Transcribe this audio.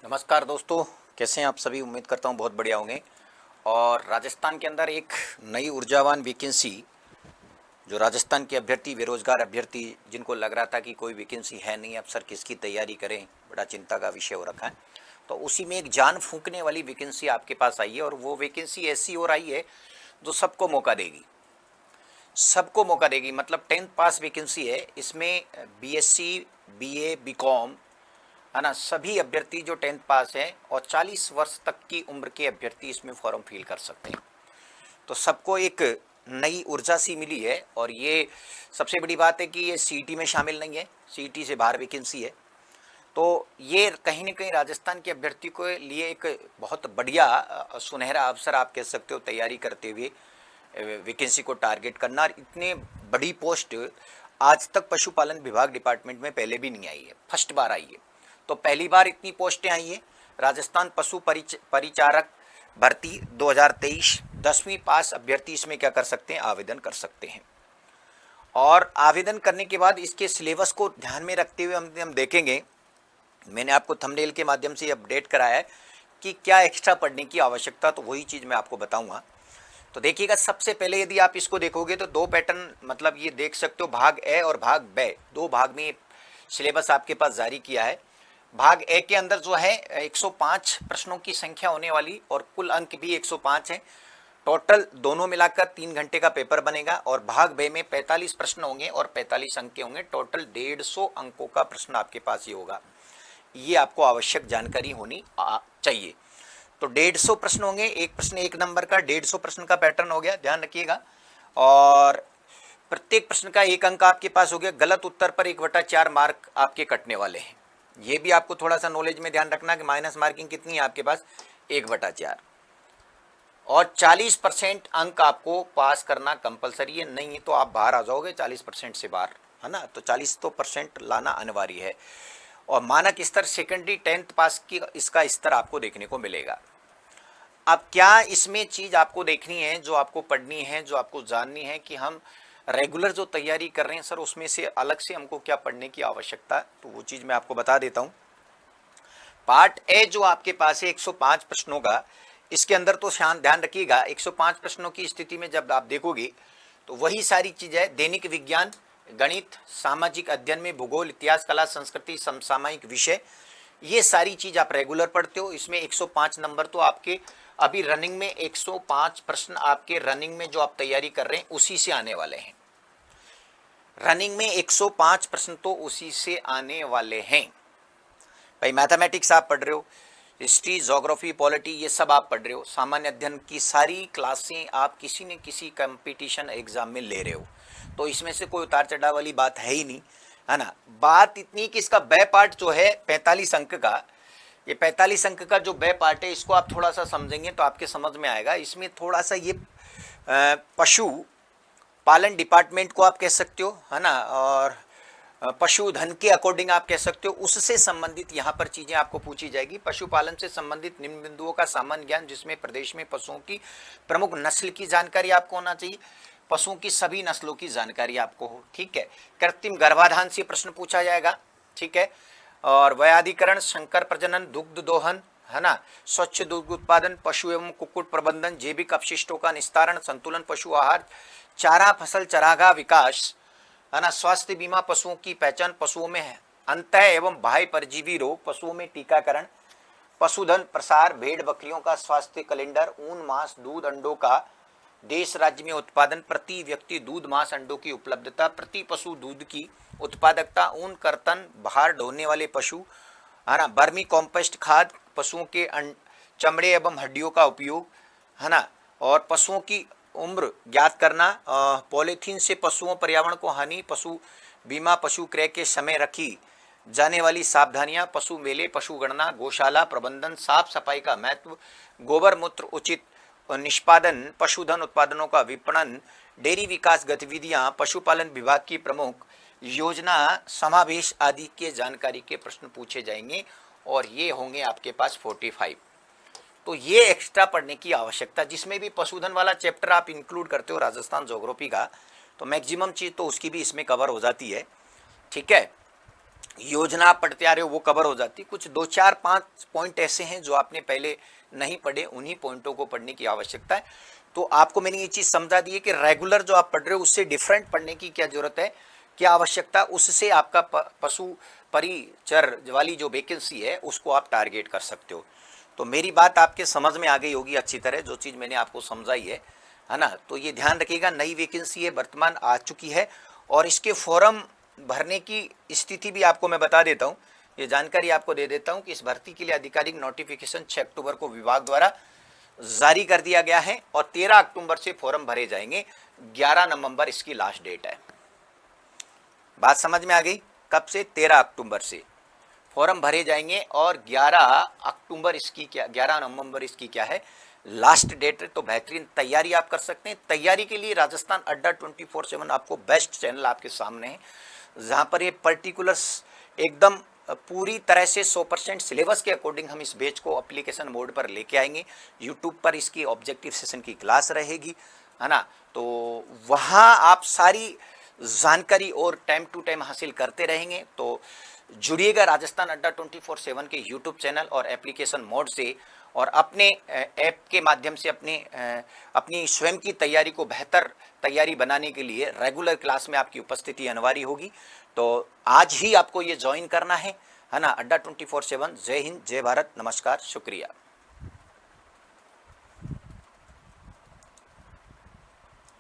नमस्कार दोस्तों, कैसे हैं आप सभी। उम्मीद करता हूं बहुत बढ़िया होंगे। और राजस्थान के अंदर एक नई ऊर्जावान वैकेंसी, जो राजस्थान के अभ्यर्थी, बेरोजगार अभ्यर्थी जिनको लग रहा था कि कोई वैकेंसी है नहीं, अब सर किसकी तैयारी करें, बड़ा चिंता का विषय हो रखा है। तो उसी में एक जान फूंकने वाली वैकेंसी आपके पास आई है, और वो वैकेंसी ऐसी और आई है जो सबको मौका देगी। सबको मौका देगी मतलब 10th पास वैकेंसी है। इसमें बीएससी, बीए, बीकॉम, है ना, सभी अभ्यर्थी जो 10th पास हैं और 40 वर्ष तक की उम्र के अभ्यर्थी इसमें फॉर्म फिल कर सकते हैं। तो सबको एक नई ऊर्जा सी मिली है। और ये सबसे बड़ी बात है कि ये सीईटी में शामिल नहीं है, सीईटी से बाहर वैकेंसी है। तो ये कहीं ना कहीं राजस्थान के अभ्यर्थी को लिए एक बहुत बढ़िया सुनहरा अवसर आप कह सकते हो, तैयारी करते हुए वैकेंसी को टारगेट करना। और इतने बड़ी पोस्ट आज तक पशुपालन विभाग डिपार्टमेंट में पहले भी नहीं आई है, फर्स्ट बार आई है। तो पहली बार इतनी पोस्टें आई है। राजस्थान पशु परिचारक भर्ती 2023, 10वीं पास अभ्यर्थी इसमें क्या कर सकते हैं, आवेदन कर सकते हैं। और आवेदन करने के बाद इसके सिलेबस को ध्यान में रखते हुए हम देखेंगे, मैंने आपको थंबनेल के माध्यम से अपडेट कराया है कि क्या एक्स्ट्रा पढ़ने की आवश्यकता, तो वही चीज़ मैं आपको बताऊंगा। तो देखिएगा, सबसे पहले यदि आप इसको देखोगे तो दो पैटर्न, मतलब ये देख सकते हो, भाग ए और भाग बी, दो भाग में सिलेबस आपके पास जारी किया है। भाग ए के अंदर जो है 105 प्रश्नों की संख्या होने वाली, और कुल अंक भी 105 है। टोटल दोनों मिलाकर 3 घंटे का पेपर बनेगा। और भाग बे में 45 प्रश्न होंगे और 45 अंक के होंगे। टोटल 150 अंकों का प्रश्न आपके पास ये होगा। ये आपको आवश्यक जानकारी होनी चाहिए। तो 150 प्रश्न होंगे, एक प्रश्न 1 नंबर का, 150 प्रश्न का पैटर्न हो गया, ध्यान रखिएगा। और प्रत्येक प्रश्न का 1 अंक आपके पास हो गया। गलत उत्तर पर 1/4 मार्क आपके कटने वाले हैं। ये भी आपको थोड़ा सा नॉलेज में ध्यान रखना कि माइनस मार्किंग कितनी है आपके पास, 1/4। और 40% अंक आपको पास करना कंपलसरी है, नहीं तो आप बाहर आ जाओगे 40% से बाहर, है ना। तो 40% लाना अनिवार्य है। और मानक स्तर सेकेंडरी 10th पास की इसका स्तर आपको देखने को मिलेगा। अब क्या इसमें चीज आपको देखनी है, जो आपको पढ़नी है, जो आपको जाननी है कि हम रेगुलर जो तैयारी कर रहे हैं सर, उसमें से अलग से हमको क्या पढ़ने की आवश्यकता है, तो वो चीज मैं आपको बता देता हूं। पार्ट ए जो आपके पास है 105 प्रश्नों का, इसके अंदर तो ध्यान रखिएगा, 105 प्रश्नों की स्थिति में जब आप देखोगे तो वही सारी चीज है। दैनिक विज्ञान, गणित, सामाजिक अध्ययन में भूगोल, इतिहास, कला, संस्कृति, समसामयिक विषय, ये सारी चीज आप रेगुलर पढ़ते हो। इसमें 105 नंबर तो आपके अभी रनिंग में 105 प्रश्न आपके रनिंग में जो आप तैयारी कर रहे हैं उसी से आने वाले हैं। रनिंग में 105 प्रश्न तो उसी से आने वाले हैं। भाई मैथमेटिक्स आप पढ़ रहे हो, हिस्ट्री, ज्योग्राफी, पॉलिटी, ये सब आप पढ़ रहे हो। सामान्य अध्ययन की सारी क्लासें आप किसी न किसी कंपटीशन एग्जाम में ले रहे हो, तो इसमें से कोई उतार चढ़ाव वाली बात है ही नहीं, है ना। बात इतनी कि इसका बे पार्ट जो है 45 अंक का, ये 45 अंक का जो बे पार्ट है, इसको आप थोड़ा सा समझेंगे तो आपके समझ में आएगा। इसमें थोड़ा सा ये पशु पालन डिपार्टमेंट को आप कह सकते हो, है ना, और पशुधन के अकॉर्डिंग आप कह सकते हो, उससे संबंधित यहाँ पर चीजें आपको पूछी जाएगी। पशुपालन से संबंधित निम्न बिंदुओं का सामान्य ज्ञान, जिसमें प्रदेश में पशुओं की प्रमुख नस्ल की जानकारी आपको होना चाहिए, पशुओं की सभी नस्लों की जानकारी आपको हो, ठीक है। कृत्रिम गर्भाधान से प्रश्न पूछा जाएगा, ठीक है। और वयाधिकरण, संकर प्रजनन, दुग्ध दोहन, है ना, स्वच्छ दुग्ध उत्पादन, पशु एवं कुक्कुट प्रबंधन, जैविक अपशिष्टों का निस्तारण, संतुलन पशु आहार, चारा फसल चरागाह विकास, है ना, स्वास्थ्य बीमा, पशुओं की पहचान, पशुओं में अंतः एवं बाह्य परजीवी रोग, पशुओं में टीकाकरण, पशुधन प्रसार, भेड़ बकरियों का स्वास्थ्य कैलेंडर, ऊन, मांस, दूध, अंडों का देश राज्य में उत्पादन, प्रति व्यक्ति दूध, मांस, अंडों की उपलब्धता, प्रति पशु दूध की उत्पादकता, ऊन, कर्तन, बाहर ढोने वाले पशु, है ना, बर्मी कॉम्पोस्ट खाद, पशुओं के चमड़े एवं हड्डियों का उपयोग, है ना, और पशुओं की उम्र ज्ञात करना, पॉलीथीन से पशुओं पर्यावरण को हानि, पशु बीमा, पशु क्रय के समय रखी जाने वाली सावधानियां, पशु मेले, पशु गणना, गौशाला प्रबंधन, साफ सफाई का महत्व, गोबर मूत्र उचित निष्पादन, पशुधन उत्पादनों का विपणन, डेयरी विकास गतिविधियां, पशुपालन विभाग की प्रमुख योजना समावेश आदि के जानकारी के प्रश्न पूछे जाएंगे। और ये होंगे आपके पास 45। तो ये एक्स्ट्रा पढ़ने की आवश्यकता, जिसमें भी पशुधन वाला चैप्टर आप इंक्लूड करते हो राजस्थान ज्योग्राफी का, तो मैक्सिमम चीज तो उसकी भी इसमें कवर हो जाती है, ठीक है। योजना आप पढ़ते आ रहे हो वो कवर हो जाती। कुछ 2 4 5 पॉइंट ऐसे हैं जो आपने पहले नहीं पढ़े, उन्हीं पॉइंटों को पढ़ने की आवश्यकता है। तो आपको मैंने ये चीज़ समझा दी है कि रेगुलर जो आप पढ़ रहे हो उससे डिफरेंट पढ़ने की क्या जरूरत है, क्या आवश्यकता, उससे आपका पशु परिचर वाली जो वैकेंसी है उसको आप टारगेट कर सकते हो। तो मेरी बात आपके समझ में आ गई होगी अच्छी तरह, जो चीज़ मैंने आपको समझाई है ना। तो ये ध्यान रखिएगा, नई वैकेंसी है, वर्तमान आ चुकी है, और इसके फॉर्म भरने की स्थिति भी आपको मैं बता देता हूँ, ये जानकारी आपको दे देता हूँ कि इस भर्ती के लिए आधिकारिक नोटिफिकेशन 6 अक्टूबर को विभाग द्वारा जारी कर दिया गया है, और 13 अक्टूबर से फॉर्म भरे जाएंगे, 11 नवंबर इसकी लास्ट डेट है। बात समझ में आ गई? कब से? 13 अक्टूबर से फॉर्म भरे जाएंगे, और 11 नवंबर इसकी क्या है, लास्ट डेट है। तो बेहतरीन तैयारी आप कर सकते हैं। तैयारी के लिए राजस्थान अड्डा 24/7 आपको बेस्ट चैनल आपके सामने है, जहां पर ये पर्टिकुलर्स एकदम पूरी तरह से 100% सिलेबस के अकॉर्डिंग हम इस बैच को एप्लीकेशन मोड पर लेके आएंगे। यूट्यूब पर इसकी ऑब्जेक्टिव सेशन की क्लास रहेगी, है ना। तो वहाँ आप सारी जानकारी और टाइम टू टाइम हासिल करते रहेंगे। तो जुड़िएगा राजस्थान अड्डा 24/7 के यूट्यूब चैनल और एप्लीकेशन मोड से, और अपने ऐप के माध्यम से अपनी स्वयं की तैयारी को बेहतर तैयारी बनाने के लिए रेगुलर क्लास में आपकी उपस्थिति अनिवार्य होगी। तो आज ही आपको ये ज्वाइन करना है ना, अड्डा 24/7। जय हिंद, जय भारत, नमस्कार, शुक्रिया।